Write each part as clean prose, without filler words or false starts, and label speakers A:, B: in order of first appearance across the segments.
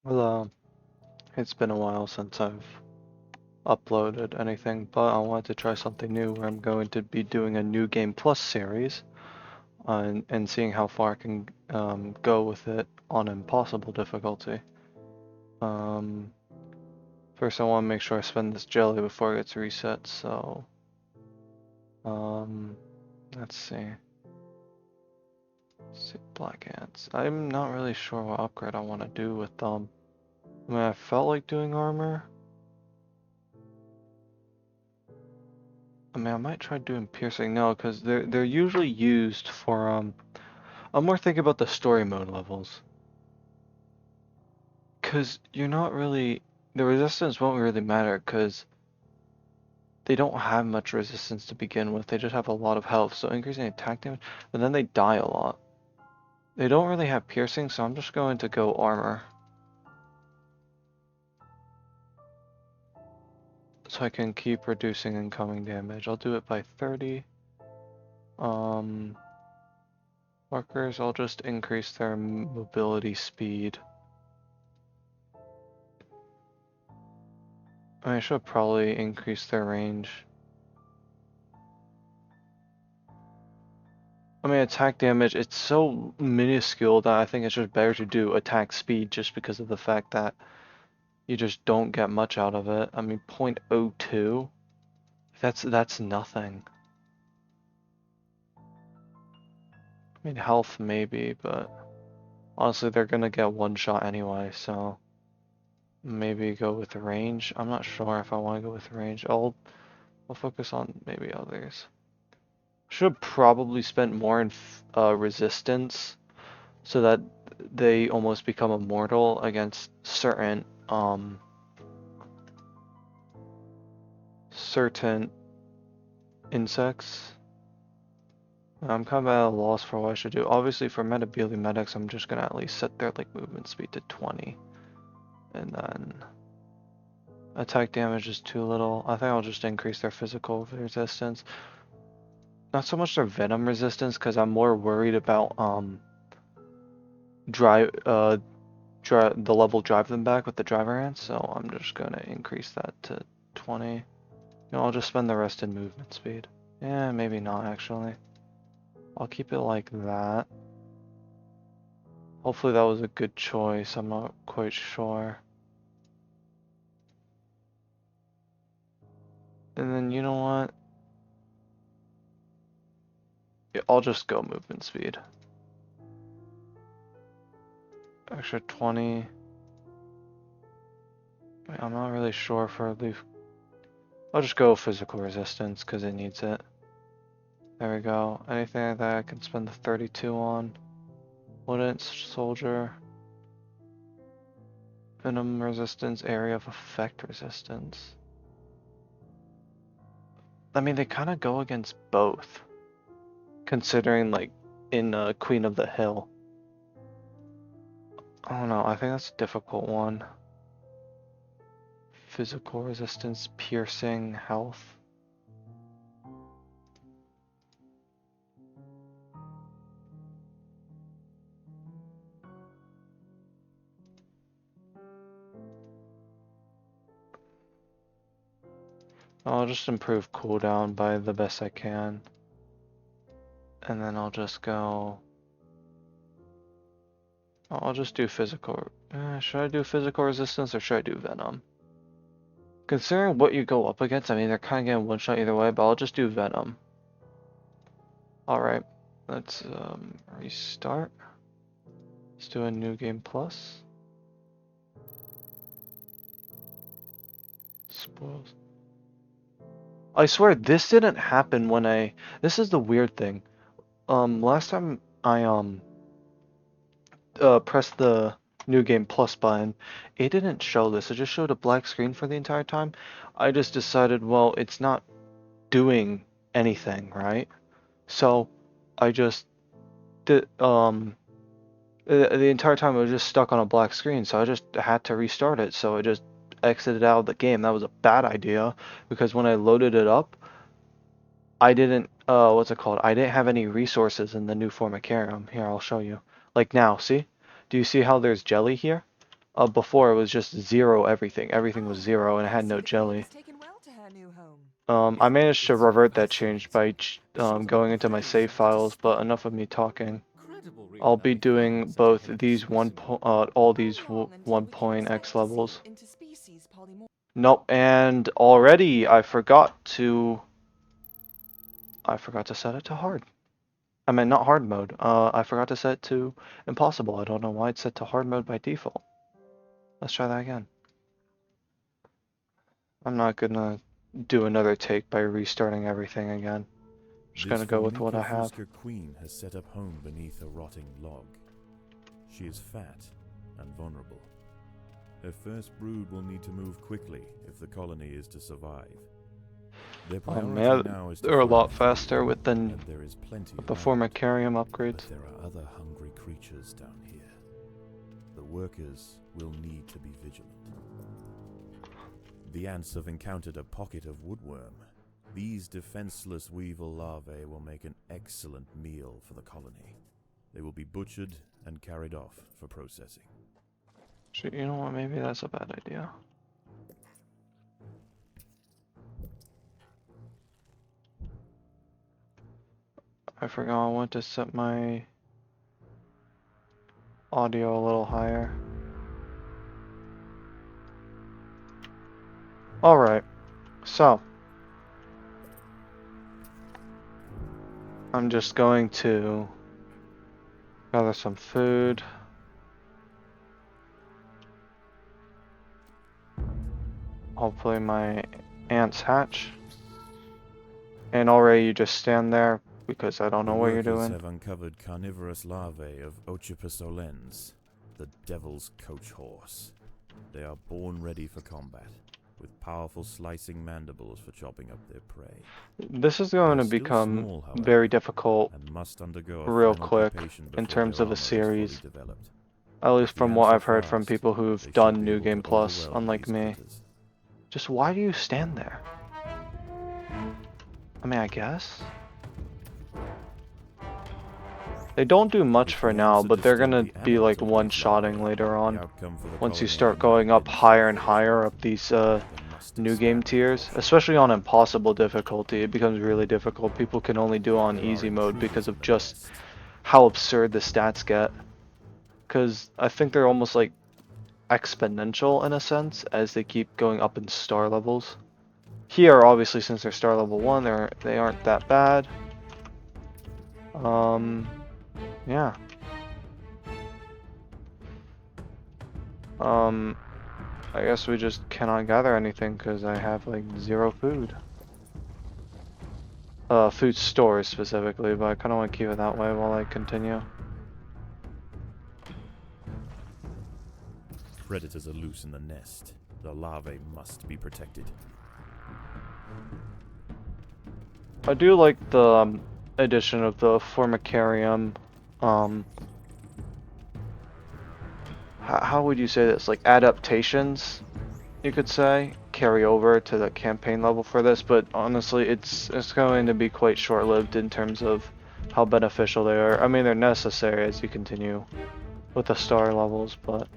A: Well, it's been a while since I've uploaded anything, but I wanted to try something new where I'm going to be doing a New Game Plus series and seeing how far I can go with it on impossible difficulty. Um, First, I want to make sure I spend this jelly before it gets reset, so um, let's see. Black ants. I'm not really sure what upgrade I want to do with them. I mean, I felt like doing armor. I mean, I might try doing piercing now because they're usually used for I'm more thinking about the story mode levels. Cause you're not really the resistance won't really matter because they don't have much resistance to begin with. They just have a lot of health, so increasing attack damage, but then they die a lot. They don't really have piercing, so I'm just going to go armor. So I can keep reducing incoming damage. I'll do it by 30. Um, Markers, I'll just increase their mobility speed. I should probably increase their range. I mean, attack damage, it's so minuscule that I think it's just better to do attack speed just because of the fact that you just don't get much out of it. I mean, 0.02, that's nothing. I mean, health maybe, but honestly, they're gonna get one shot anyway, so maybe go with range. I'm not sure if I want to go with range. I'll focus on maybe others. Should probably spend more in resistance so that they almost become immortal against certain insects. I'm kind of at a loss for what I should do. Obviously for Metabili medics, I'm just gonna at least set their like movement speed to 20. And then attack damage is too little. I think I'll just increase their physical resistance. Not so much their venom resistance, because I'm more worried about the level drive them back with the driver ants, so I'm just gonna increase that to 20. No, I'll just spend the rest in movement speed. Yeah, maybe not actually. I'll keep it like that. Hopefully that was a good choice, I'm not quite sure. And then you know what? Yeah, I'll just go movement speed. Extra 20. I'm not really sure for leaf. I'll just go physical resistance because it needs it. There we go. Anything like that I can spend the 32 on. Wooden soldier. Venom resistance, area of effect resistance. I mean, they kind of go against both, considering like in Queen of the Hill. I don't know, I think that's a difficult one. Physical resistance, piercing, health. I'll just improve cooldown by the best I can. And then I'll just go. I'll just do physical. Should I do physical resistance or should I do venom? Considering what you go up against, I mean, they're kind of getting one shot either way, but I'll just do venom. Alright, let's restart. Let's do a new game plus. Spoils. I swear this didn't happen when this is the weird thing. Last time I pressed the new game plus button, it didn't show this. It just showed a black screen for the entire time. I just decided, well, it's not doing anything, right? So I just did the entire time it was just stuck on a black screen, so I just had to restart it. So I just exited out of the game. That was a bad idea because when I loaded it up, I didn't what's it called? I didn't have any resources in the new formicarium. Here, I'll show you. Like now, see? Do you see how there's jelly here? Before it was just zero everything. Everything was zero and it had no jelly. I managed to revert that change by going into my save files, but enough of me talking. I'll be doing both these all these 1.x levels. Nope, and already I forgot to set it to hard. I meant not hard mode. I forgot to set it to impossible. I don't know why it's set to hard mode by default. Let's try that again. I'm not gonna do another take by restarting everything again. Just gonna go with what I have.
B: This queen has set up home beneath a rotting log. She is fat and vulnerable. Her first brood will need to move quickly if the colony is to survive.
A: Oh man, they're a lot faster with the formicarium upgrades.
B: But there are other hungry creatures down here. The workers will need to be vigilant. The ants have encountered a pocket of woodworm. These defenseless weevil larvae will make an excellent meal for the colony. They will be butchered and carried off for processing.
A: Shit, you know what? Maybe that's a bad idea. I forgot I want to set my audio a little higher. Alright, so I'm just going to gather some food. Hopefully my ants hatch. And already you just stand there because I don't know what you're doing.
B: Have uncovered carnivorous larvae of Ocypus olens, the devil's coach horse. They are born ready for combat, with powerful slicing mandibles for chopping up their prey.
A: This is going to become small, however, very difficult
B: and must undergo
A: real quick in terms of a series. At least from what I've heard from people who've done New Game Plus, unlike me. Just why do you stand there? I mean, I guess. They don't do much for now, but they're gonna be like one-shotting later on. Once you start going up higher and higher up these new game tiers, especially on impossible difficulty, it becomes really difficult. People can only do on easy mode because of just how absurd the stats get. Because I think they're almost like exponential in a sense as they keep going up in star levels. Here, obviously, since they're star level 1, they aren't that bad. Yeah. I guess we just cannot gather anything because I have like 0 food. Food stores specifically, but I kind of want to keep it that way while I continue.
B: Predators are loose in the nest. The larvae must be protected.
A: I do like the addition of the formicarium. How would you say this? Like adaptations, you could say, carry over to the campaign level for this. But honestly, it's going to be quite short-lived in terms of how beneficial they are. I mean, they're necessary as you continue with the star levels, but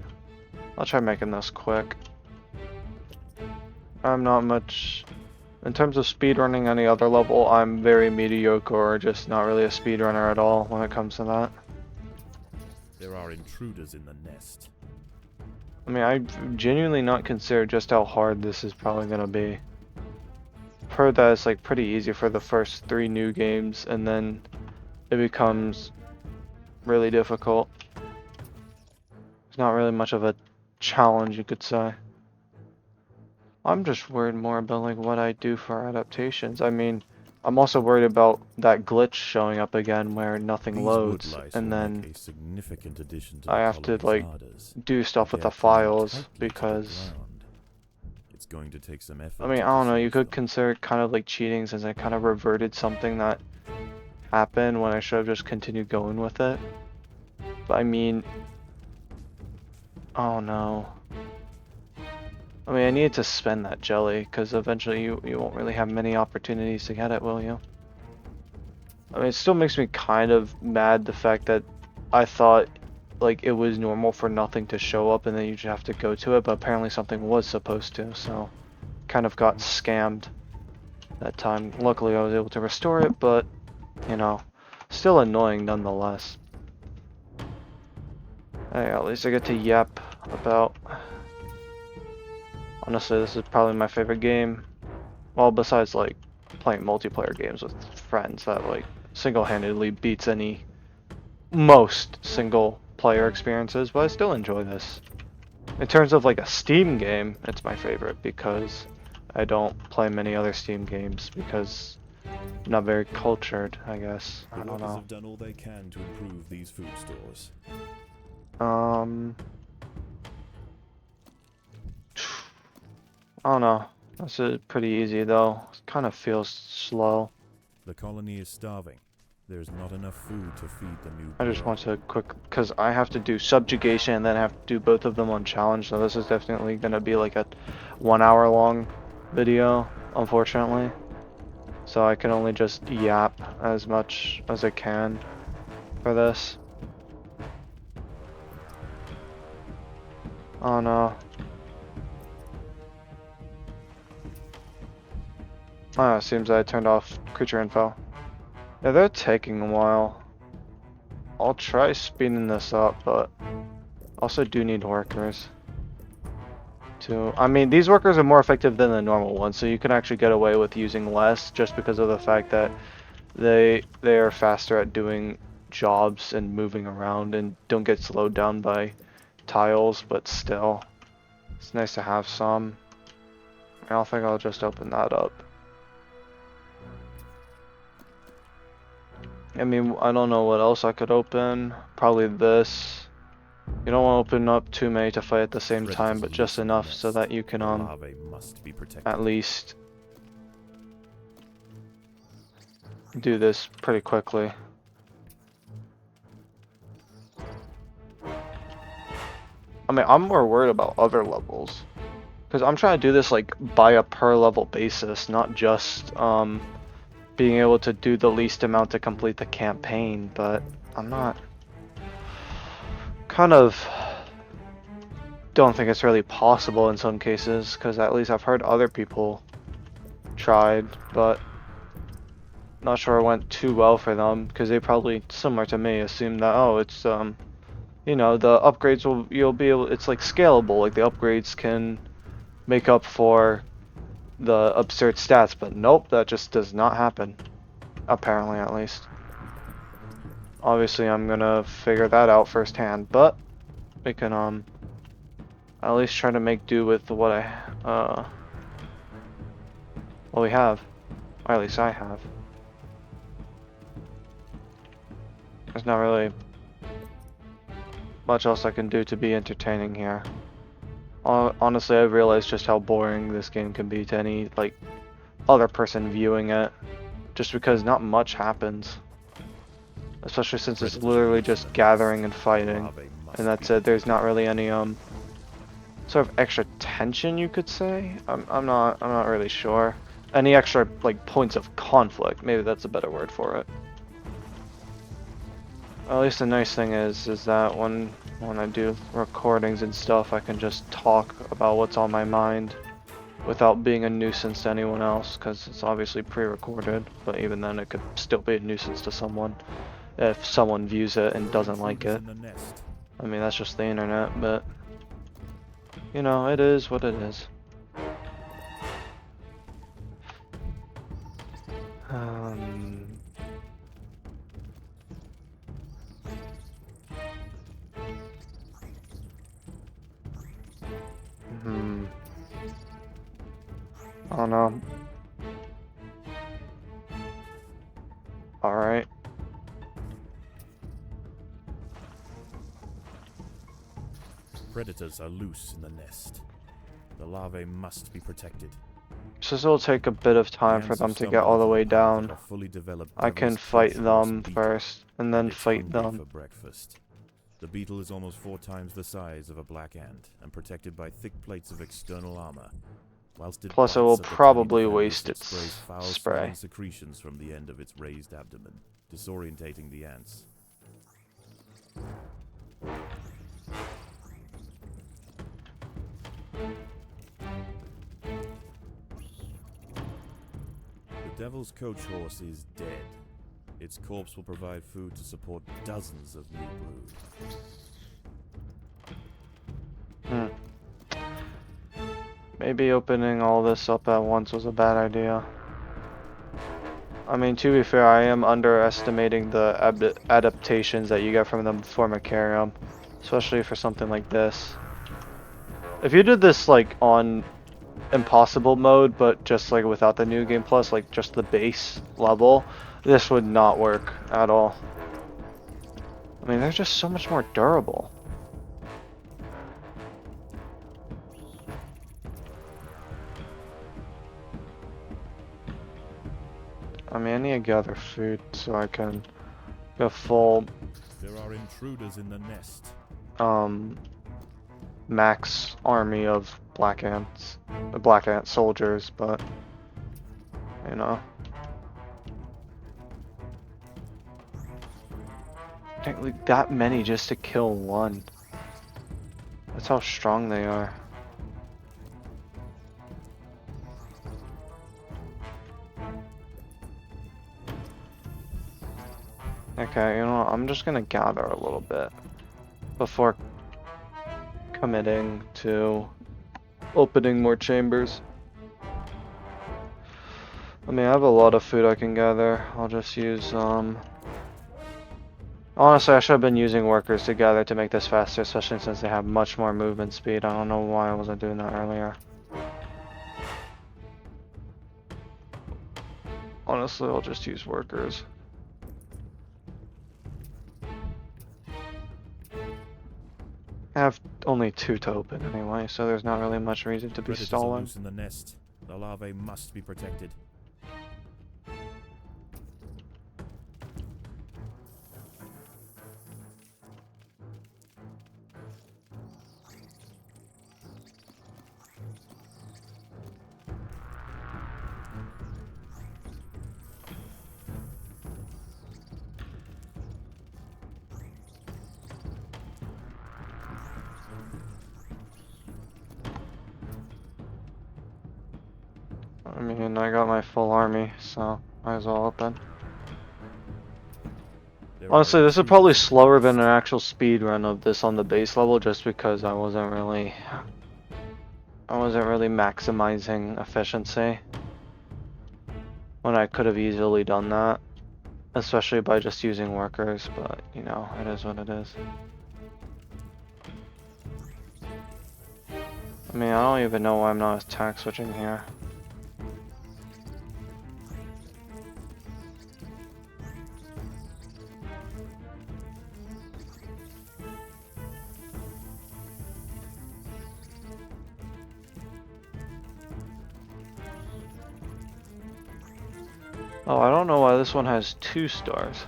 A: I'll try making this quick. I'm not much in terms of speedrunning any other level. I'm very mediocre, or just not really a speedrunner at all when it comes to that.
B: There are intruders in the nest.
A: I mean, I genuinely not consider just how hard this is probably gonna be. I've heard that it's like pretty easy for the first 3 new games, and then it becomes really difficult. It's not really much of a challenge, you could say. I'm just worried more about like what I do for adaptations. I mean, I'm also worried about that glitch showing up again where nothing loads, and then I have to like do stuff with the files because
B: it's going to take some effort.
A: I mean, I don't know, you could consider it kind of like cheating since I kind of reverted something that happened when I should have just continued going with it. But I mean, oh no. I mean, I needed to spend that jelly, because eventually you won't really have many opportunities to get it, will you? I mean, it still makes me kind of mad the fact that I thought like it was normal for nothing to show up and then you just have to go to it, but apparently something was supposed to, so kind of got scammed that time. Luckily I was able to restore it, but you know, still annoying nonetheless. Hey, at least I get to yap about. Honestly, this is probably my favorite game. Well, besides like playing multiplayer games with friends, that like single-handedly beats most single player experiences, but I still enjoy this. In terms of like a Steam game, it's my favorite because I don't play many other Steam games because I'm not very cultured, I guess. I
B: The
A: don't
B: workers
A: know.
B: have done all they can to improve these food stores.
A: Um, I don't know. This is pretty easy though. It kind of feels slow.
B: The colony is starving. There's not enough food to feed the new
A: I just
B: blood.
A: want to quick, because I have to do subjugation and then I have to do both of them on challenge, so this is definitely going to be like a 1 hour long video, unfortunately. So I can only just yap as much as I can for this. Oh no. Ah, seems I turned off creature info. Yeah, they're taking a while. I'll try speeding this up, but also do need workers. I mean, these workers are more effective than the normal ones, so you can actually get away with using less just because of the fact that they are faster at doing jobs and moving around and don't get slowed down by tiles, but still, it's nice to have some. I don't think I'll just open that up. I mean, I don't know what else I could open. Probably this. You don't want to open up too many to fight at the same time, but just enough so that you can
B: Larvae must be protected.
A: at least do this pretty quickly. I mean, I'm more worried about other levels, because I'm trying to do this like by a per level basis, not just being able to do the least amount to complete the campaign, but I'm not kind of don't think it's really possible in some cases, because at least I've heard other people tried, but not sure it went too well for them, because they probably, similar to me, assumed that, oh, it's you know, the upgrades you'll be able, it's like scalable, like the upgrades can make up for the absurd stats, but nope, that just does not happen. Apparently, at least. Obviously, I'm gonna figure that out firsthand, but we can at least try to make do with what what we have, or at least I have. There's not really much else I can do to be entertaining here. Honestly, I've realized just how boring this game can be to any like other person viewing it, just because not much happens. Especially since it's literally just gathering and fighting, and that's it. There's not really any sort of extra tension, you could say. I'm not really sure. Any extra like points of conflict, maybe that's a better word for it. At least the nice thing is that when I do recordings and stuff, I can just talk about what's on my mind without being a nuisance to anyone else, because it's obviously pre-recorded, but even then it could still be a nuisance to someone if someone views it and doesn't like it. I mean, that's just the internet, but you know, it is what it is. I don't know. Alright.
B: Predators are loose in the nest. The larvae must be protected.
A: So this will take a bit of time for them to get all the way down. I can fight them first, and then fight them.
B: For breakfast. The beetle is almost 4 times the size of a black ant, and protected by thick plates of external armor.
A: Plus it will probably waste its spray.
B: Secretions from the end of its raised abdomen, disorientating the ants. The Devil's Coach Horse is dead. Its corpse will provide food to support dozens of new brood.
A: Maybe opening all this up at once was a bad idea. I mean, to be fair, I am underestimating the adaptations that you get from the formicarium, especially for something like this. If you did this like on impossible mode, but just like without the new game plus, like just the base level, this would not work at all. I mean, they're just so much more durable. I mean, I need to gather food so I can go full
B: There are intruders in the nest.
A: max army of black ant soldiers, but you know, like that many just to kill one. That's how strong they are. Okay, you know what? I'm just gonna gather a little bit before committing to opening more chambers. I mean, I have a lot of food I can gather. I'll just use, honestly, I should have been using workers to gather to make this faster, especially since they have much more movement speed. I don't know why I wasn't doing that earlier. Honestly, I'll just use workers. I have only 2 to open anyway, so there's not really much reason to be
B: Predators are
A: stalling.
B: loose in the nest. The larvae must be protected.
A: I mean, I got my full army, so might as well open. Honestly, this is probably slower than an actual speed run of this on the base level, just because I wasn't really maximizing efficiency when I could have easily done that, especially by just using workers. But you know, it is what it is. I mean, I don't even know why I'm not attack switching here. Oh, I don't know why this one has 2 stars.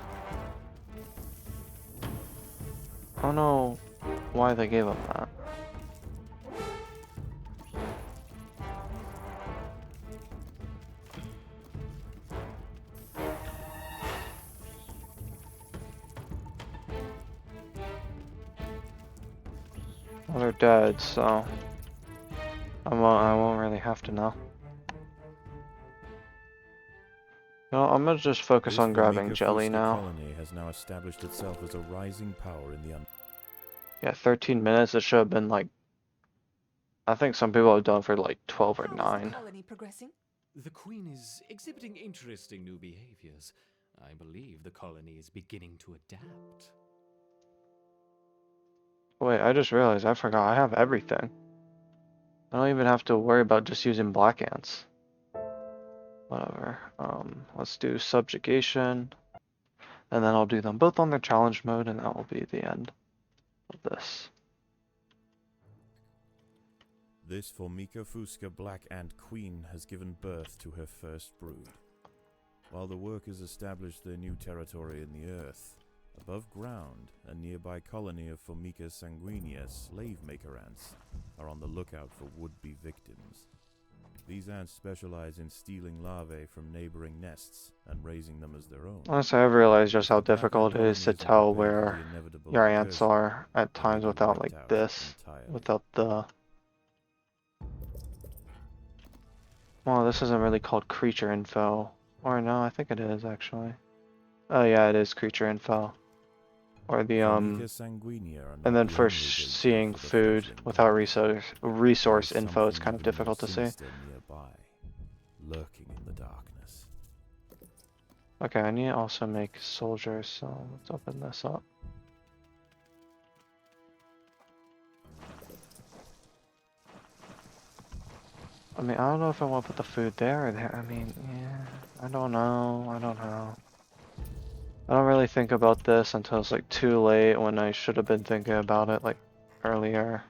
A: I don't know why they gave them that. Well, they're dead, so I won't really have to know. No, I'm gonna just focus on grabbing jelly now.
B: Colony has now established itself as a rising power in the
A: Yeah, 13 minutes. It should have been like, I think some people have done for like 12 or 9.
C: How is the colony progressing?
D: The Queen is exhibiting interesting new behaviors. I believe the colony is beginning to adapt.
A: Wait, I just realized I forgot I have everything. I don't even have to worry about just using black ants. Whatever. Let's do subjugation. And then I'll do them both on their challenge mode, and that will be the end of this.
B: This Formica Fusca Black Ant Queen has given birth to her first brood. While the workers established their new territory in the earth, above ground, a nearby colony of Formica sanguinea slave-maker ants are on the lookout for would-be victims. These ants specialize in stealing larvae from neighboring nests and raising them as their own.
A: Honestly, I've realized just how difficult it is to tell where your ants are at times without like this, without the Well, this isn't really called creature info. Or no, I think it is actually. Oh yeah, it is creature info. Or the
B: Formica sanguinea are
A: and
B: not
A: then
B: the
A: for
B: only danger
A: seeing
B: for the
A: food
B: fledgling
A: without
B: male.
A: resource
B: There's
A: info, it's
B: something
A: kind of
B: even more
A: difficult to see.
B: sinister nearby, lurking in the darkness.
A: Okay, I need to also make soldiers, so let's open this up. I mean, I don't know if I want to put the food there or there. I mean, yeah, I don't know. I don't know. I don't really think about this until it's like too late when I should have been thinking about it like earlier.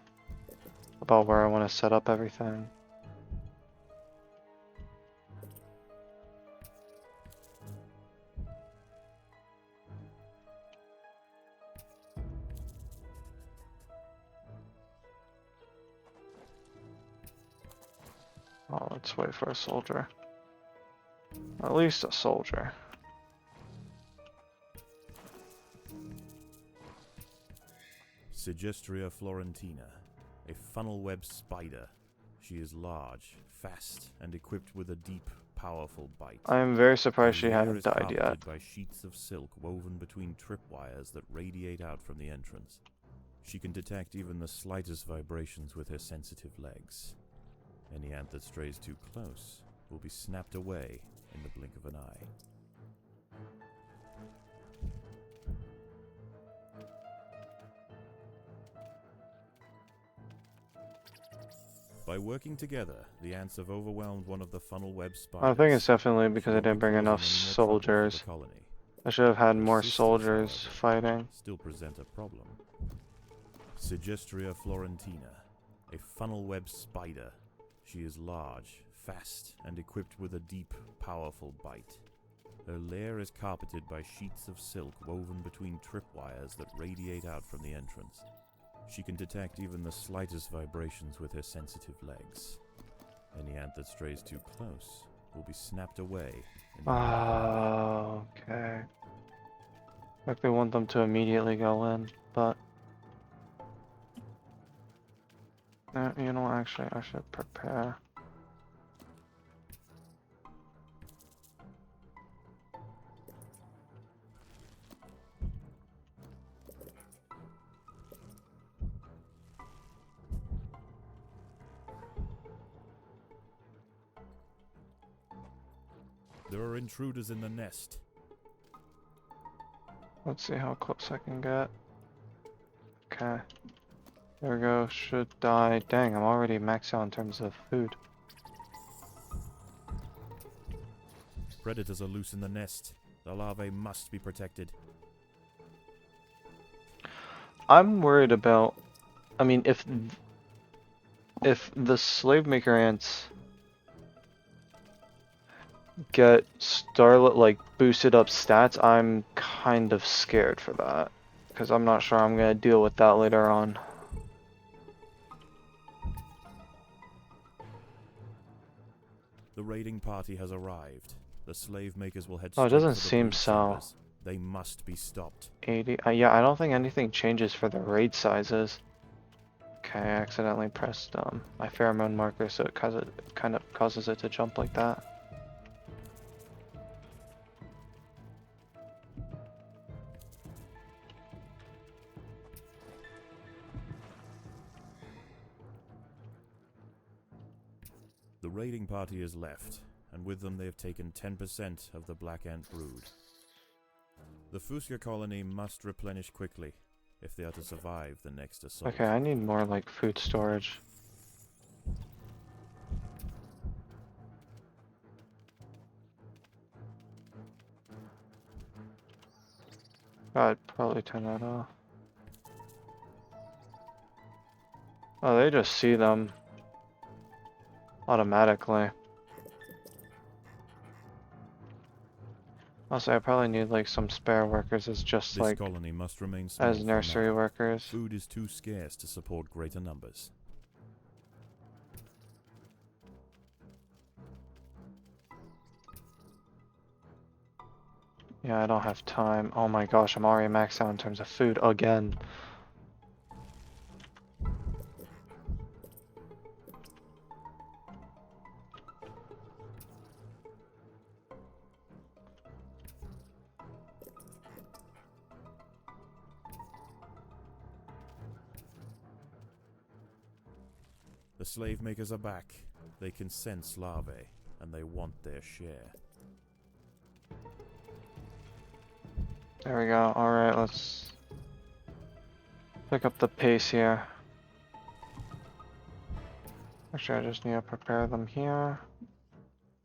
A: About where I want to set up everything. Oh, let's wait for a soldier. At least a soldier.
B: Sigistria florentina, a funnel-web spider. She is large, fast, and equipped with a deep, powerful bite.
A: I am very
B: Her
A: surprised she
B: lair
A: hadn't
B: is
A: died yet.
B: carpeted by sheets of silk woven between tripwires that radiate out from the entrance. She can detect even the slightest vibrations with her sensitive legs. Any ant that strays too close will be snapped away in the blink of an eye. By working together, the ants have overwhelmed one of the funnel web spiders.
A: I think it's definitely because
B: She
A: I
B: won't be
A: didn't bring
B: causing
A: enough
B: any more trouble for the
A: soldiers.
B: colony.
A: I should have had
B: Her
A: more
B: sisters,
A: soldiers
B: however,
A: fighting.
B: still present a problem. Sigistria florentina, a funnel-web spider. She is large, fast, and equipped with a deep, powerful bite. Her lair is carpeted by sheets of silk woven between tripwires that radiate out from the entrance. She can detect even the slightest vibrations with her sensitive legs. Any ant that strays too close will be snapped away in the blink of an eye.
A: Oh, okay. Like they want them to immediately go in, but you know, actually, I should prepare.
B: There are intruders in the nest.
A: Let's see how close I can get. Okay. There we go. Should die. Dang, I'm already maxed out in terms of food.
B: Predators are loose in the nest. The larvae must be protected.
A: I'm worried about. I mean, if the slave maker ants get starlit like boosted up stats, I'm kind of scared for that because I'm not sure I'm gonna deal with that later on.
B: The raiding party has arrived. The slave makers will head
A: Oh, it
B: straight
A: doesn't
B: for the
A: seem
B: brood
A: so.
B: chambers. They must be stopped.
A: 80. Yeah, I don't think anything changes for the raid sizes. Okay, I accidentally pressed my pheromone marker, so it kind of causes it to jump like that.
B: The raiding party is left, and with them they have taken 10% of the black ant brood. The Fuska colony must replenish quickly if they are to survive the next assault.
A: Okay, I need more like food storage. I'd probably turn that off. Oh, they just see them automatically. Also, I probably need like some spare workers as just
B: This
A: like
B: colony must remain small
A: as
B: for
A: nursery
B: now.
A: workers.
B: Food is too scarce to support greater numbers.
A: Yeah, I don't have time. Oh my gosh, I'm already maxed out in terms of food again.
B: The slave makers are back. They can sense larvae, and they want their share.
A: There we go. Alright, let's pick up the pace here. Actually, I just need to prepare them here.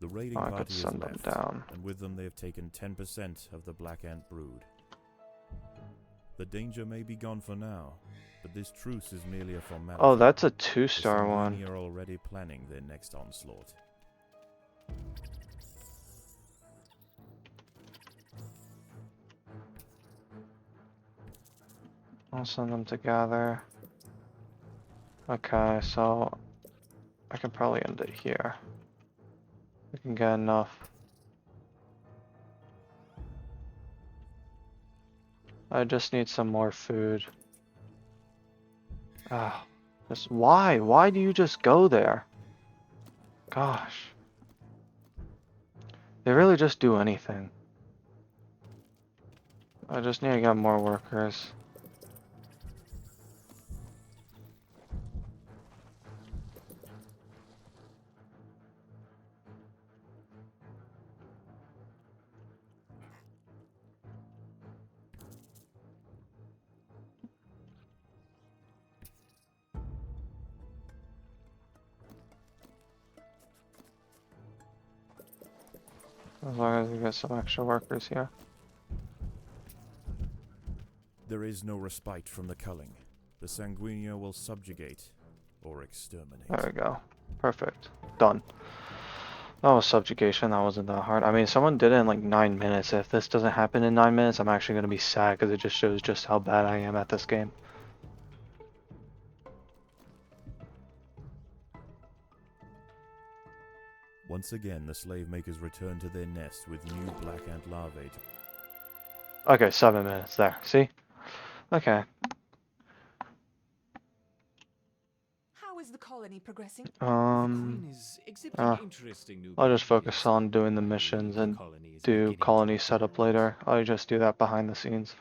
B: The raiding
A: I could
B: party is
A: send them
B: left,
A: down.
B: and with them they have taken 10% of the black ant brood. The danger may be gone for now, but this truce is merely a formality.
A: Oh, that's a
B: The
A: 2-star one.
B: Sanguini are already planning their next onslaught.
A: I'll send them together. Okay, so I can probably end it here. We can get enough. I just need some more food. Ah, just why? Why do you just go there? Gosh. They really just do anything. I just need to get more workers. As long as we get some extra workers here.
B: There is no respite from the culling. The Sanguinio will subjugate or exterminate.
A: There we go. Perfect. Done. That was subjugation. That wasn't that hard. I mean, someone did it in like 9 minutes. If this doesn't happen in 9 minutes, I'm actually going to be sad because it just shows just how bad I am at this game.
B: Once again, the slave makers return to their nest with new black ant larvae.
A: Okay, 7 minutes there. See? Okay.
C: How is the colony progressing?
D: The Queen is exhibiting interesting new
A: I'll just focus
D: behaviors.
A: on doing the
D: I
A: missions
D: believe
A: and
D: the colony is
A: do
D: beginning to
A: colony
D: adapt.
A: setup later. I'll just do that behind the scenes.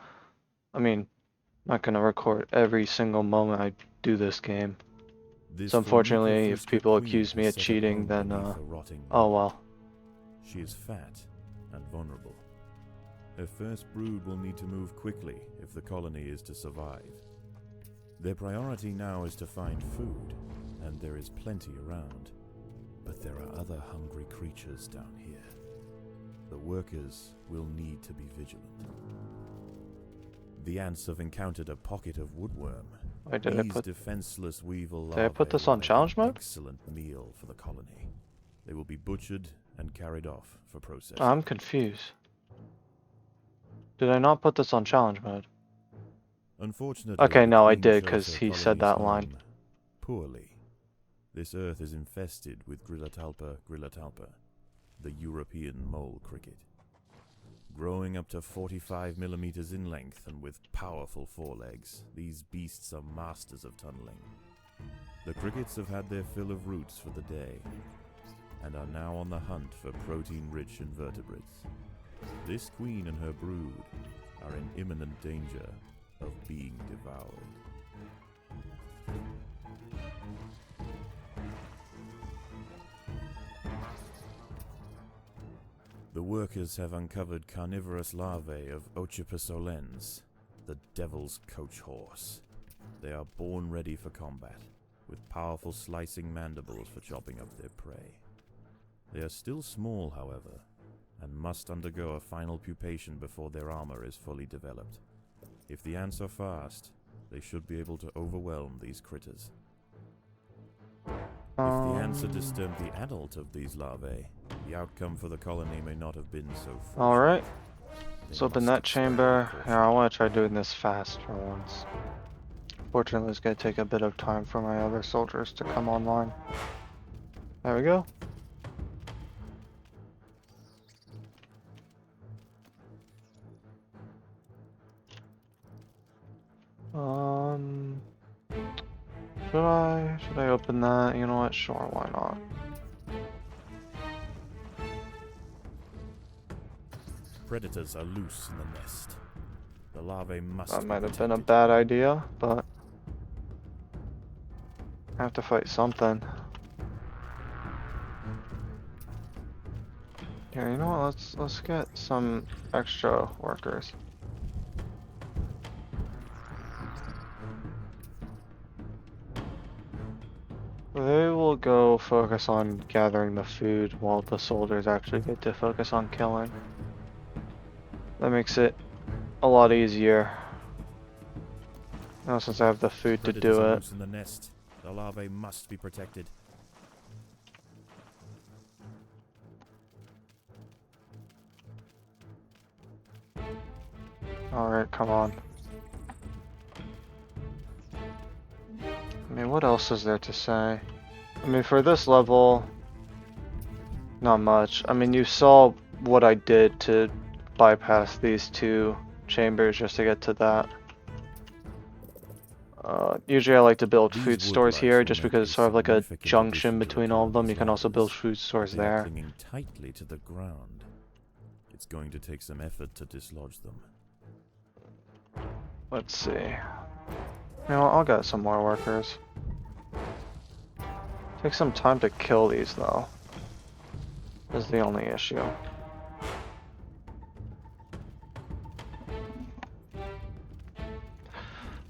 A: I mean, I'm not gonna record every single moment I do this game.
B: This
A: So unfortunately,
B: Formica
A: if
B: Fusca
A: people
B: queen
A: accuse me
B: has
A: of
B: set a
A: cheating,
B: home
A: then
B: beneath a rotting
A: oh
B: rock.
A: well.
B: She is fat and vulnerable. Her first brood will need to move quickly if the colony is to survive. Their priority now is to find food, and there is plenty around. But there are other hungry creatures down here. The workers will need to be vigilant. The ants have encountered a pocket of woodworm.
A: Wait, did I
B: These
A: put?
B: defenseless weevil
A: Did I put
B: larvae
A: this
B: will
A: on
B: make
A: challenge
B: an
A: mode?
B: excellent meal for the colony. They will be butchered and carried off for processing.
A: I'm confused. Did I not put this on challenge mode?
B: Unfortunately,
A: Okay,
B: the
A: no, I
B: Queen
A: did,
B: chose
A: 'cause
B: her
A: he said
B: colony's
A: that line.
B: home poorly. This earth is infested with Grillatalpa, the European mole cricket. Growing up to 45 millimeters in length and with powerful forelegs, these beasts are masters of tunneling. The crickets have had their fill of roots for the day, and are now on the hunt for protein-rich invertebrates. This queen and her brood are in imminent danger of being devoured. The workers have uncovered carnivorous larvae of Ocypus olens, the devil's coach horse. They are born ready for combat, with powerful slicing mandibles for chopping up their prey. They are still small, however, and must undergo a final pupation before their armor is fully developed. If the ants are fast, they should be able to overwhelm these critters. If the ants had disturbed the adult of these larvae, the outcome for the colony may not have been so fortunate.
A: Alright,
B: They
A: let's open
B: must
A: that
B: explore
A: chamber.
B: caution.
A: Here, I want to try doing this fast for once. Fortunately, it's going to take a bit of time for my other soldiers to come online. There we go. Should I open that? You know what? Sure, why not?
B: Predators are loose in the nest. The larvae must
A: That
B: be
A: might have been a
B: protected.
A: bad idea, but I have to fight something. Yeah, you know what? Let's get some extra workers. They will go focus on gathering the food while the soldiers actually get to focus on killing. That makes it a lot easier. Now since I have the food to
B: Predators
A: do
B: are
A: it.
B: loose in the nest. The larvae must be protected.
A: Alright, come on. I mean, what else is there to say? I mean, for this level, not much. I mean, you saw what I did to bypass these two chambers just to get to that. Usually I like to build
B: These
A: food stores
B: woodlice
A: here
B: will
A: just
B: make
A: because it's sort of like a
B: significant
A: junction
B: addition to the
A: between all of them. You
B: colony's
A: can also build
B: numbers,
A: food stores
B: but they are
A: there.
B: clinging tightly to the ground. It's going to take some effort to dislodge them.
A: Let's see. You know, I'll get some more workers. Take some time to kill these though. Is the only issue.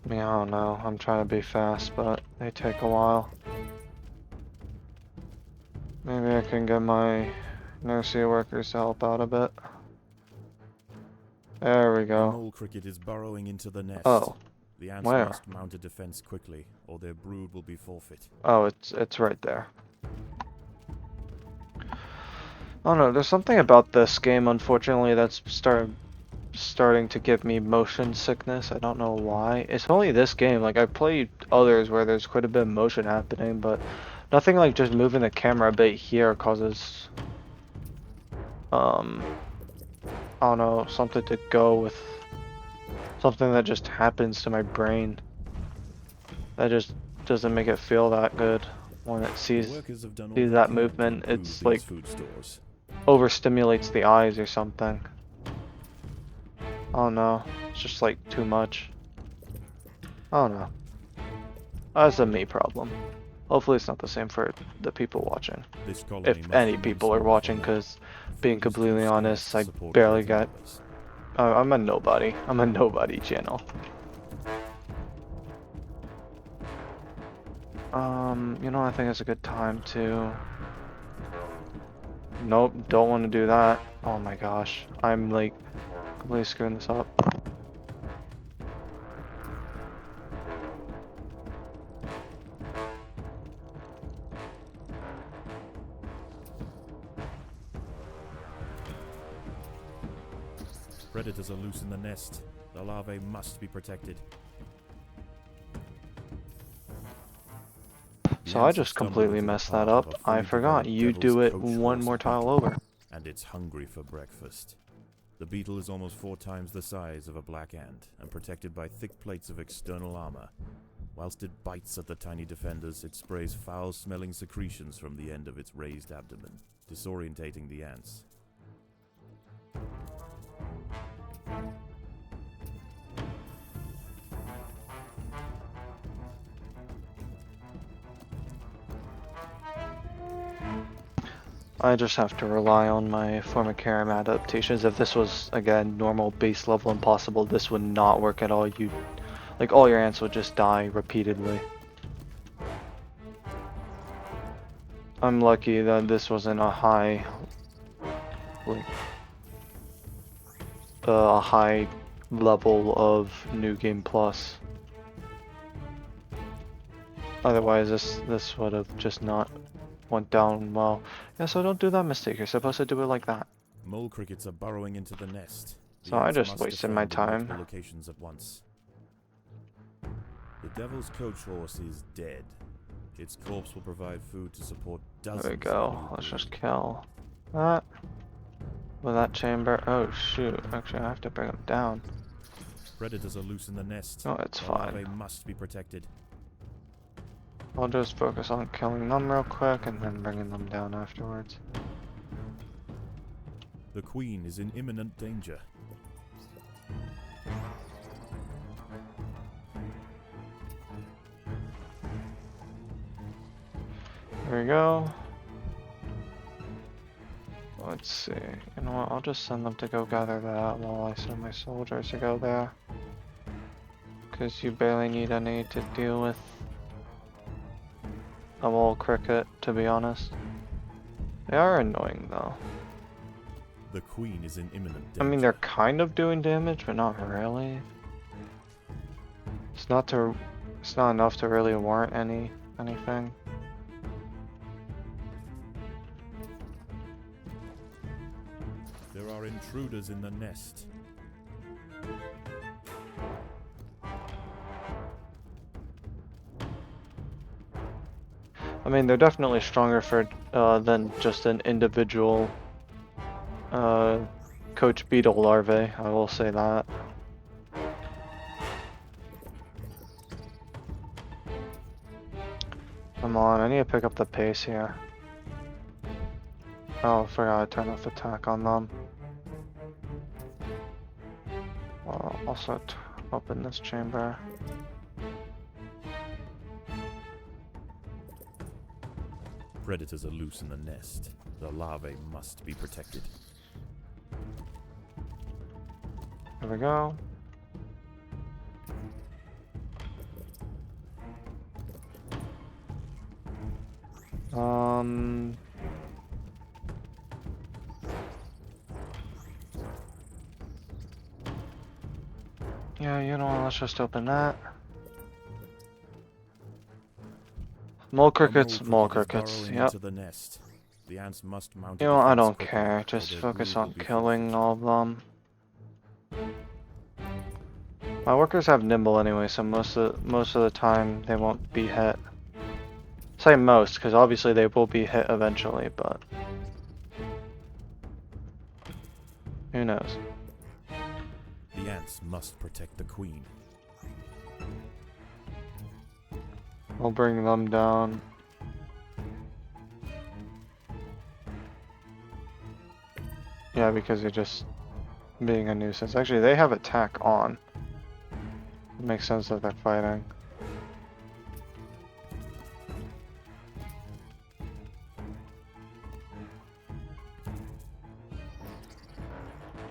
A: I mean, I don't know. I'm trying to be fast, but they take a while. Maybe I can get my nursery workers to help out a bit. There we
B: The
A: go.
B: mole cricket is burrowing into the nest.
A: Oh,
B: The ants
A: where?
B: must mount a defense quickly, or their brood will be forfeit.
A: Oh, it's right there. I don't know. There's something about this game, unfortunately, that's starting to give me motion sickness. I don't know why. It's only this game. Like I played others where there's quite a bit of motion happening, but nothing like just moving the camera a bit here causes I don't know, something to go with something that just happens to my brain. That just doesn't make it feel that good when it
B: The
A: sees
B: workers have done all
A: that
B: they can to
A: movement.
B: improve
A: It's
B: these
A: like
B: food stores.
A: overstimulates the eyes or something. I don't know. It's just like too much. I don't know. That's a me problem. Hopefully it's not the same for the people watching.
B: This colony
A: If
B: must
A: any
B: remain
A: people are
B: small for
A: watching,
B: now.
A: because
B: Food
A: being
B: is too
A: completely
B: scarce
A: honest,
B: to
A: I
B: support
A: barely
B: greater
A: got...
B: numbers.
A: I'm a nobody. I'm a nobody channel. You know, I think it's a good time to... Nope, don't want to do that. Oh my gosh. I'm like completely screwing this up.
B: Predators are loose in the nest. The larvae must be protected. The
A: So I
B: ants have
A: just
B: stumbled
A: completely
B: into the
A: messed that
B: path of
A: up.
B: a
A: I
B: fully
A: forgot.
B: developed
A: You
B: devil's
A: do it
B: coach
A: one
B: horse
A: more tile
B: beetle,
A: over.
B: and it's hungry for breakfast. The beetle is almost 4 times the size of a black ant and protected by thick plates of external armor. Whilst it bites at the tiny defenders, it sprays foul-smelling secretions from the end of its raised abdomen, disorientating the ants.
A: I just have to rely on my formicarium adaptations. If this was, again, normal base level impossible, this would not work at all. Like, all your ants would just die repeatedly. I'm lucky that this wasn't a high, like, a high level of New Game Plus. Otherwise, this would have just not went down well. Yeah, so don't do that mistake. You're supposed to do it like that.
B: Mole crickets are burrowing into the nest. The
A: So I
B: ants
A: just
B: must
A: wasted my
B: defend in
A: time.
B: multiple locations at once. The devil's coach horse is dead. Its corpse will provide food to support dozens
A: There we
B: of
A: go.
B: new
A: Let's just
B: brood.
A: kill that. With that chamber. Oh shoot. Actually, I have to bring them down.
B: Predators are loose in the nest.
A: No, it's
B: The
A: fine.
B: larvae must be protected.
A: I'll just focus on killing them real quick and then bringing them down afterwards.
B: The queen is in imminent danger.
A: Here we go. Let's see. You know what? I'll just send them to go gather that while I send my soldiers to go there. Because you barely need any to deal with a mole cricket, to be honest. They are annoying though.
B: The queen is in imminent danger.
A: I mean, they're kind of doing damage, but not really. It's not enough to really warrant anything.
B: There are intruders in the nest.
A: I mean, they're definitely stronger for than just an individual coach beetle larvae. I will say that. Come on, I need to pick up the pace here. Oh, I forgot to turn off attack on them. I'll also open this chamber.
B: Predators are loose in the nest. The larvae must be protected.
A: There we go. Yeah, you know what, let's just open that. Mole crickets, mole crickets, yep.
B: Into the nest. The ants must mount
A: You know, I don't care, just focus on killing all of them. My workers have nimble anyway, so most of the time they won't be hit. Say most, because obviously they will be hit eventually, but who knows?
B: The ants must protect the queen.
A: I'll bring them down. Yeah, because they're just being a nuisance. Actually, they have attack on. It makes sense that they're fighting.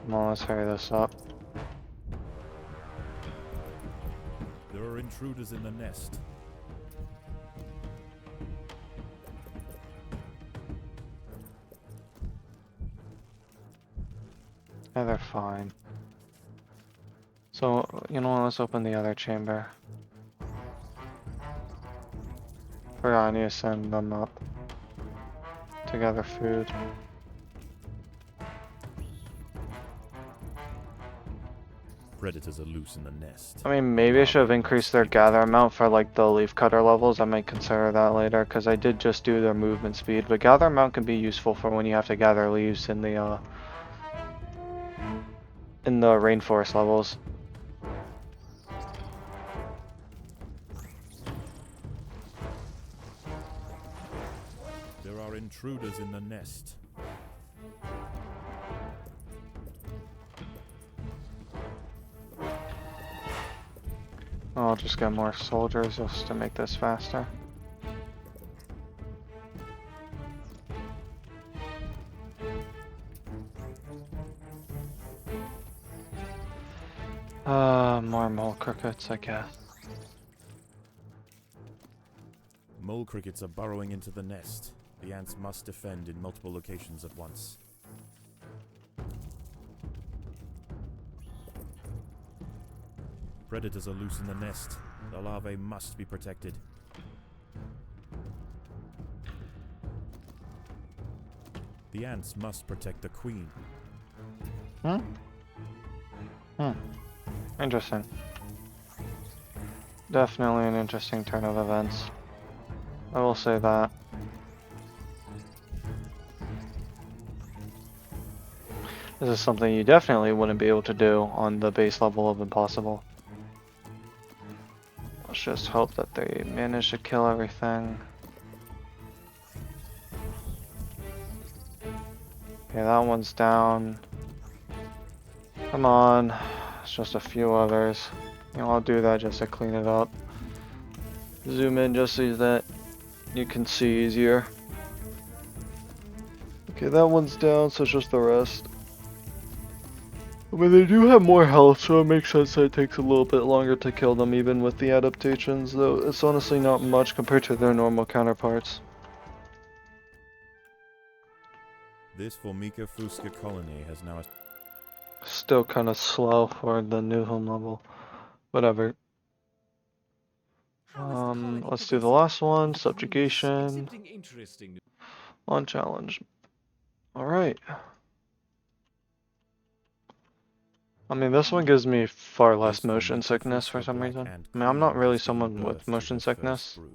A: Come on, let's hurry this up.
B: There are intruders in the nest.
A: Yeah, they're fine. So, you know what, let's open the other chamber. Forgot I need to send them up to gather food.
B: Predators are loose in the nest.
A: I mean, maybe I should have increased their gather amount for like the leaf cutter levels. I might consider that later, because I did just do their movement speed. But gather amount can be useful for when you have to gather leaves in the rainforest levels.
B: There are intruders in the nest.
A: I'll just get more soldiers just to make this faster. More mole crickets, I guess.
B: Mole crickets are burrowing into the nest. The ants must defend in multiple locations at once. Predators are loose in the nest. The larvae must be protected. The ants must protect the queen.
A: Interesting. Definitely an interesting turn of events. I will say that. This is something you definitely wouldn't be able to do on the base level of Impossible. Let's just hope that they manage to kill everything. Okay, that one's down. Come on. It's just a few others. You know, I'll do that just to clean it up. Zoom in just so that you can see easier. Okay, that one's down, so it's just the rest. I mean, they do have more health, so it makes sense that it takes a little bit longer to kill them, even with the adaptations, though it's honestly not much compared to their normal counterparts.
B: This Formica fusca colony has now...
A: Still kind of slow for the new home level. Whatever.
C: How is the colony
A: Let's do the
C: progressing?
A: last one,
D: The colony is
A: subjugation,
D: exhibiting interesting
A: on challenge. Alright. I mean, this one gives me far less
B: This
A: motion
B: Formica
A: sickness for
B: fusca
A: some
B: black
A: reason.
B: ant
A: I mean, I'm not
B: queen
A: really
B: has given
A: someone with
B: birth to
A: motion
B: her
A: sickness.
B: first brood.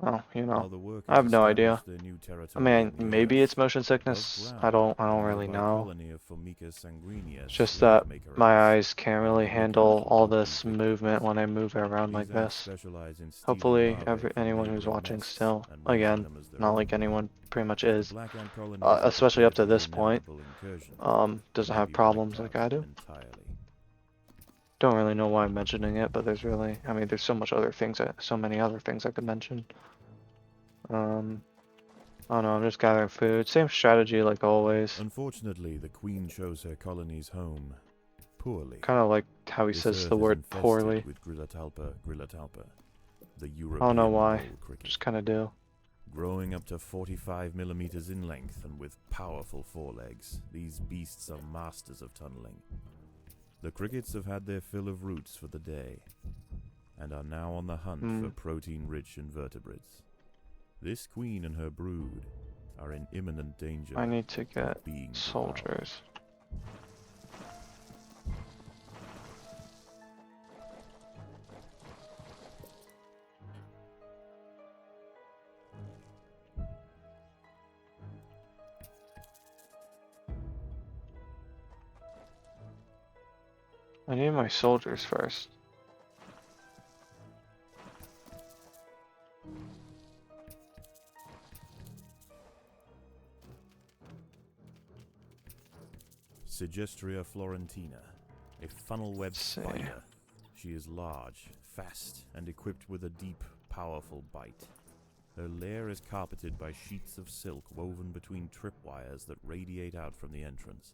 A: Oh, you know.
B: While the
A: I have
B: workers
A: no idea.
B: establish their new
A: I
B: territory
A: mean,
B: in the
A: maybe it's
B: earth,
A: motion
B: above
A: sickness. I
B: ground,
A: don't
B: a
A: really
B: nearby
A: know.
B: colony of Formica sanguinea
A: It's just
B: slave
A: that
B: maker
A: my
B: ants
A: eyes can't
B: are
A: really
B: the wicked
A: handle
B: little
A: all
B: would-be
A: this
B: victims.
A: movement when I move around like
B: These ants
A: this.
B: specialize in stealing
A: Hopefully,
B: larvae from
A: anyone who's
B: neighboring
A: watching
B: nests
A: still,
B: and making
A: again,
B: them as their
A: not
B: own.
A: like anyone pretty much
B: If the
A: is,
B: black ant colony isn't
A: especially up
B: prepared
A: to
B: for the
A: this point,
B: inevitable incursion, it
A: doesn't
B: may
A: have
B: be wiped
A: problems like
B: out
A: I do.
B: entirely.
A: Don't really know why I'm mentioning it, but there's really, I mean, there's so many other things I could mention. I don't know, I'm just gathering food. Same strategy like always.
B: Unfortunately, the queen chose her colony's home poorly.
A: Kind of like how he
B: This
A: says
B: earth
A: the
B: is
A: word
B: infested
A: poorly.
B: with Grillotalpa, the
A: I
B: European
A: don't know why.
B: bowl cricket.
A: Just kind of do.
B: Growing up to 45 millimeters in length and with powerful forelegs, these beasts are masters of tunneling. The crickets have had their fill of roots for the day, and are now on the hunt for protein-rich invertebrates. This queen and her brood are in imminent danger
A: I need to get
B: of being devoured.
A: soldiers. I need my soldiers first.
B: Sigestria florentina, a funnel-web
A: Let's see.
B: spider. She is large, fast, and equipped with a deep, powerful bite. Her lair is carpeted by sheets of silk woven between tripwires that radiate out from the entrance.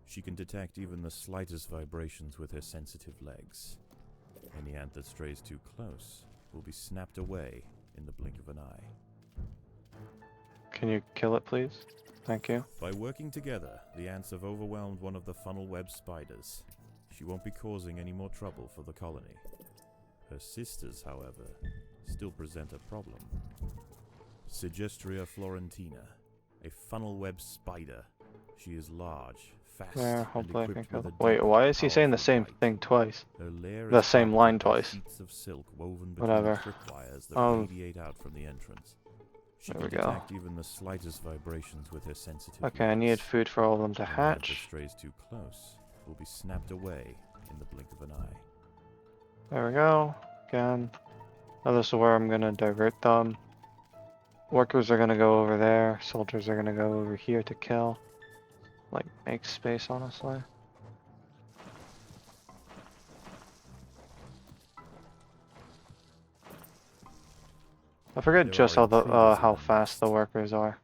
B: She can detect even the slightest vibrations with her sensitive legs. Any ant that strays too close will be snapped away in the blink of an eye.
A: Can you kill it, please? Thank you.
B: By working together, the ants have overwhelmed one of the funnel-web spiders. She won't be causing any more trouble for the colony. Her sisters, however, still present a problem. Sigestria florentina, a funnel-web spider. She is large, fast,
A: There,
B: and
A: hopefully I can
B: equipped
A: kill
B: with
A: it.
B: a
A: Wait,
B: deep,
A: why is he saying the
B: powerful
A: same
B: bite.
A: thing twice?
B: Her lair
A: The
B: is
A: same
B: carpeted
A: line
B: by
A: twice.
B: sheets of silk woven between
A: Whatever.
B: tripwires that
A: Oh.
B: radiate out from the entrance. She
A: There
B: can
A: we go.
B: detect even the slightest vibrations with her sensitive
A: Okay, I need
B: legs.
A: food for all of them to
B: Any ant that
A: hatch.
B: strays too close will be snapped away in the blink of an eye.
A: There we go. Again. Now this is where I'm gonna divert them. Workers are gonna go over there. Soldiers are gonna go over here to kill. Like, make space, honestly. I forget
B: There
A: just
B: are
A: how the
B: intruders in
A: how
B: the
A: fast the
B: nest.
A: workers are.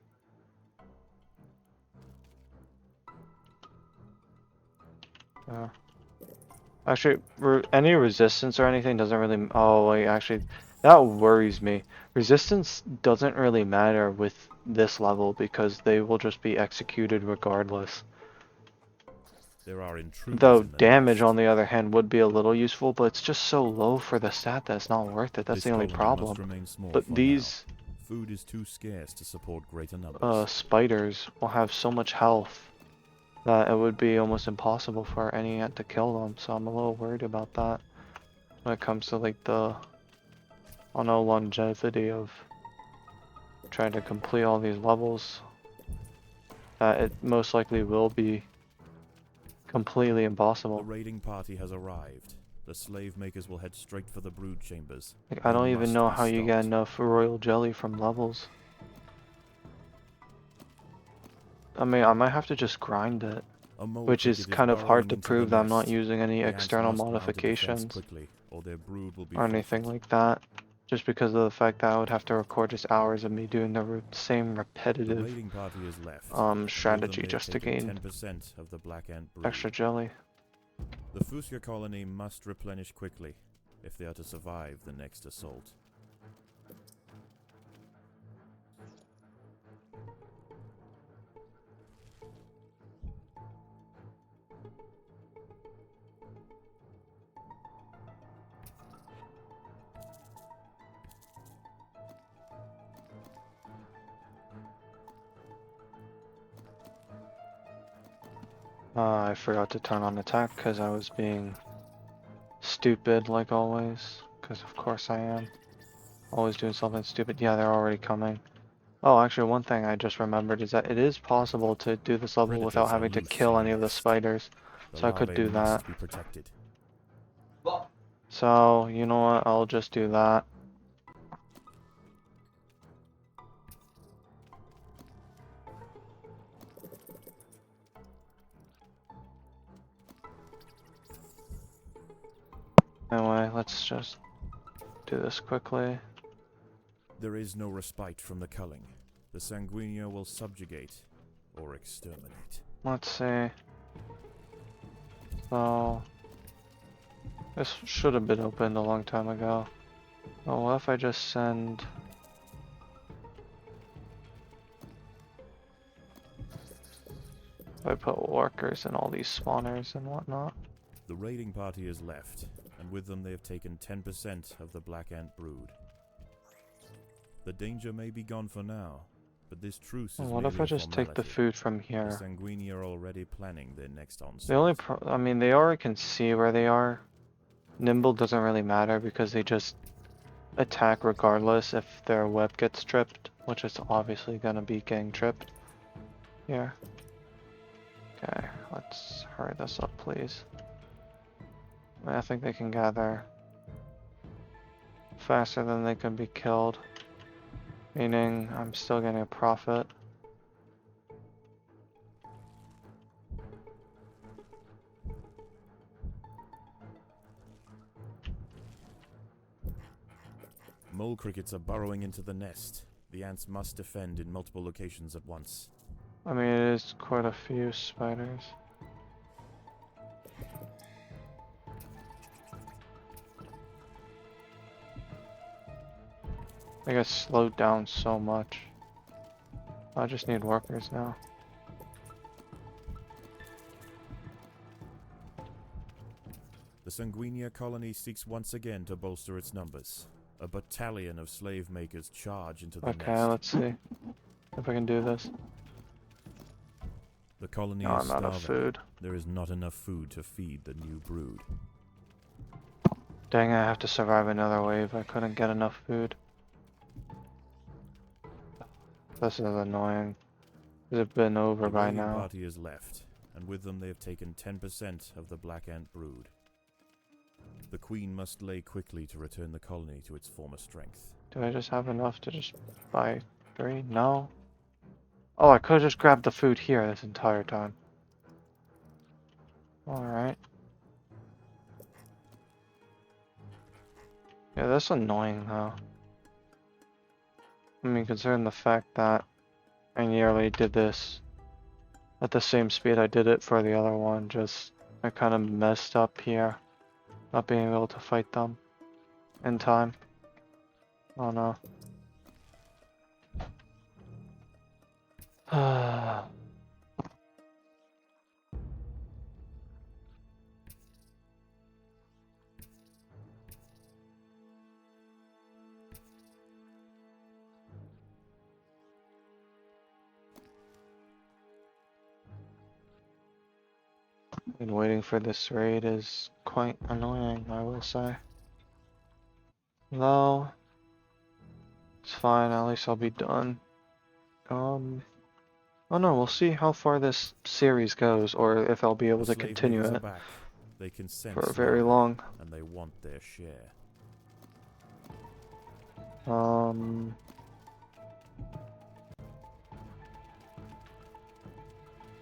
A: Actually, any resistance or anything doesn't really. Oh wait, actually, that worries me. Resistance doesn't really matter with this level because they will just be executed regardless.
B: There are intruders
A: Though
B: in the
A: damage,
B: nest.
A: on the other hand, would be a little useful, but it's just so low for the stat that it's not worth it. That's
B: This
A: the only
B: colony must
A: problem.
B: remain small
A: But
B: for
A: these
B: now. Food is too scarce to support greater numbers.
A: spiders will have so much health that it would be almost impossible for any ant to kill them. So I'm a little worried about that when it comes to like the, I don't know, longevity of trying to complete all these levels. That it most likely will be completely
B: The
A: impossible.
B: raiding party has arrived. The slave makers will head straight for the brood chambers.
A: Like, I
B: They
A: don't even
B: must
A: know
B: be
A: how you get
B: stopped.
A: enough royal jelly from levels. I mean, I might have to just grind it,
B: A mole
A: which is
B: cricket
A: kind of hard
B: burrowing
A: to
B: into
A: prove
B: the
A: that I'm not
B: nest.
A: using any
B: The ants
A: external
B: must mount a defense
A: modifications
B: quickly, or their brood will be
A: or anything
B: forfeit.
A: like that. just because of the fact that I would have to record just hours of me doing the same
B: The
A: repetitive
B: raiding party is left. and with them
A: strategy
B: they've
A: just to
B: taken
A: gain
B: 10% of the black ant brood.
A: extra jelly.
B: The Fuchsia colony must replenish quickly if they are to survive the next assault.
A: I forgot to turn on attack because I was being stupid like always. Because of course I am. Always doing something stupid. Yeah, they're already coming. Oh, actually one thing I just remembered is that it is possible to do this level without
B: Predators are
A: having to
B: loose
A: kill
B: in
A: any
B: the
A: of the
B: nest.
A: spiders.
B: The
A: So I could
B: larvae
A: do that.
B: must be protected.
A: So, you know what, I'll just do that. Anyway, let's just do this quickly.
B: There is no respite from the culling. The Sanguinea will subjugate or exterminate.
A: Let's see. So, this should have been opened a long time ago. Oh, what if I just send... I put workers in all these spawners and whatnot.
B: The raiding party is left, and with them they have taken 10% of the black ant brood. The danger may be gone for now, but this truce is
A: What if I
B: merely a
A: just take the
B: formality.
A: food from
B: The
A: here?
B: Sanguinea are already planning their next onslaught.
A: The only I mean, they already can see where they are. Nimble doesn't really matter because they just attack regardless if their web gets tripped, which is obviously gonna be getting tripped. Here. Okay, let's hurry this up, please. I think they can gather faster than they can be killed, meaning I'm still getting a profit.
B: Mole crickets are burrowing into the nest. The ants must defend in multiple locations at once.
A: I mean, it is quite a few spiders. I get slowed down so much. I just need workers now.
B: The Sanguinea colony seeks once again to bolster its numbers. A battalion of slave makers charge into the
A: Okay,
B: nest.
A: let's see if I can do this.
B: The colony
A: No,
B: is
A: I'm out of
B: starving.
A: food.
B: There is not enough food to feed the new brood.
A: Dang, I have to survive another wave. I couldn't get enough food. This is annoying. Has it been over
B: The
A: by
B: raiding
A: now?
B: party is left, and with them they have taken 10% of the black ant brood. The queen must lay quickly to return the colony to its former strength.
A: Do I just have enough to just buy 3? No. Oh, I could have just grabbed the food here this entire time. Alright. Yeah, that's annoying though. I mean, considering the fact that I nearly did this at the same speed I did it for the other one, just I kind of messed up here. Not being able to fight them in time. Oh no. And waiting for this raid is quite annoying, I will say. Though, it's fine, at least I'll be done. Oh no, we'll see how far this series goes, or if I'll be able
B: The
A: to
B: slave
A: continue
B: makers are
A: it
B: back. They can sense
A: for very
B: larvae,
A: long.
B: and they want their share.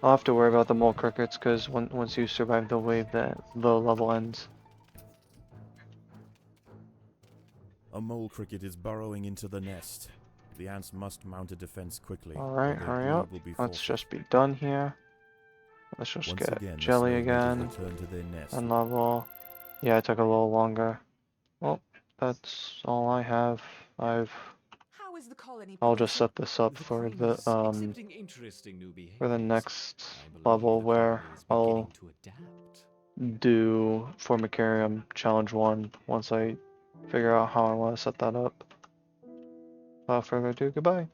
A: I'll have to worry about the mole crickets, because once you survive the wave, the level ends.
B: A mole cricket is burrowing into the nest. The ants must mount a defense quickly,
A: Alright,
B: or their
A: hurry
B: brood
A: up.
B: will be
A: Let's
B: forfeit.
A: just be done here. Let's just
B: Once
A: get
B: again, the
A: jelly
B: slave makers
A: again.
B: return to their nest.
A: And level. Yeah, it took a little longer. Well, that's all I have.
C: How is the colony
A: I'll just
C: progressing?
A: set this up
D: The
A: for
D: queen
A: the
D: is exhibiting interesting new
A: for the
D: behaviors.
A: next
D: I believe
A: level
D: the
A: where
D: colony is
A: I'll
D: beginning to adapt.
A: do formicarium challenge 1 once I figure out how I want to set that up. Without further ado, goodbye.